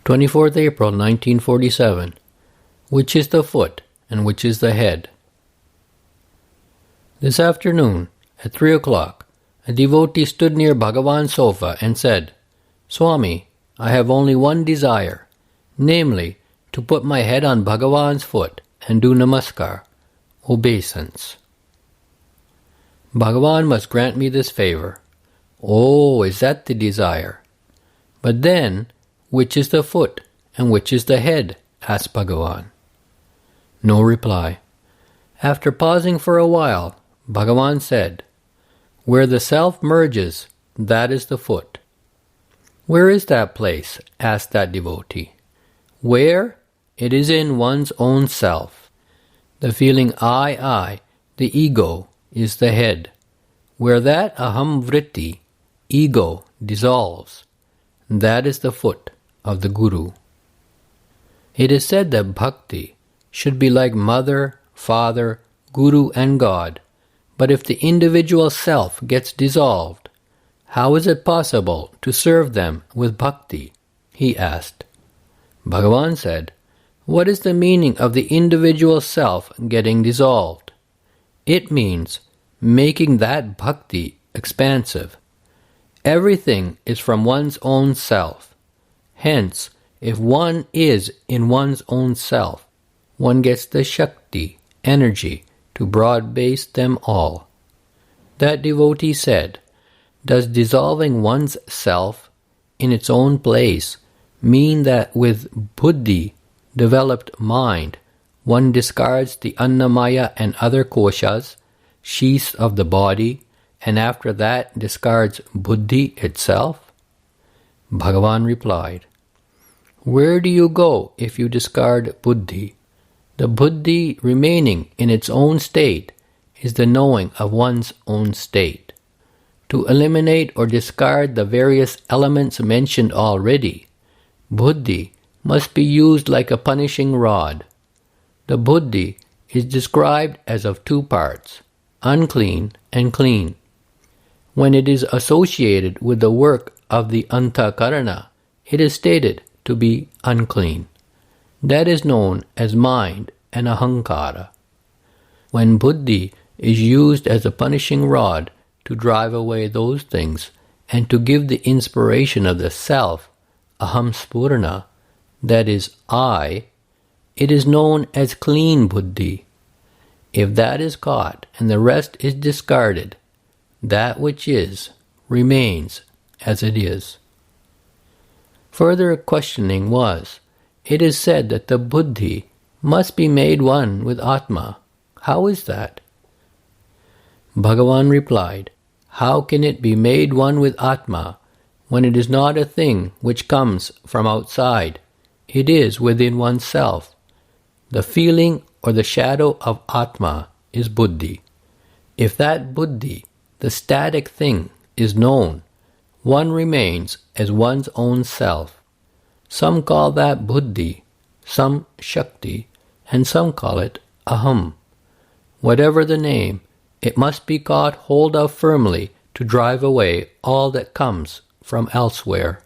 24th April 1947. Which is the foot and which is the head? This afternoon, at 3 o'clock, a devotee stood near Bhagavan's sofa and said, "Swami, I have only one desire, namely, to put my head on Bhagavan's foot and do namaskar, obeisance. Bhagavan must grant me this favour." "Oh, is that the desire? But then, which is the foot and which is the head?" asked Bhagavan. No reply. After pausing for a while, Bhagavan said, "Where the self merges, that is the foot." "Where is that place?" asked that devotee. "Where? It is in one's own self. The feeling I, the ego, is the head. Where that aham, vritti, ego, dissolves, that is the foot of the Guru." It is said that bhakti should be like mother, father, Guru and God, but if the individual self gets dissolved, how is it possible to serve them with bhakti? He asked. Bhagavan said, "What is the meaning of the individual self getting dissolved? It means making that bhakti expansive. Everything is from one's own self. Hence, if one is in one's own self, one gets the Shakti, energy, to broad-base them all." That devotee said, "Does dissolving one's self in its own place mean that with buddhi, developed mind, one discards the annamaya and other koshas, sheaths of the body, and after that discards buddhi itself?" Bhagavan replied, "Where do you go if you discard buddhi? The buddhi remaining in its own state is the knowing of one's own state. To eliminate or discard the various elements mentioned already, buddhi must be used like a punishing rod. The buddhi is described as of two parts, unclean and clean. When it is associated with the work of the antakarana, it is stated to be unclean. That is known as mind and ahankara. When buddhi is used as a punishing rod to drive away those things and to give the inspiration of the self, aham spurna, that is I, it is known as clean buddhi. If that is caught and the rest is discarded, that which is remains as it is. Further questioning was, it is said that the buddhi must be made one with Atma. How is that? Bhagavan replied, "How can it be made one with Atma when it is not a thing which comes from outside? It is within oneself. The feeling or the shadow of Atma is buddhi. If that buddhi, the static thing, is known, one remains as one's own self. Some call that buddhi, some Shakti, and some call it aham. Whatever the name, it must be caught hold of firmly to drive away all that comes from elsewhere."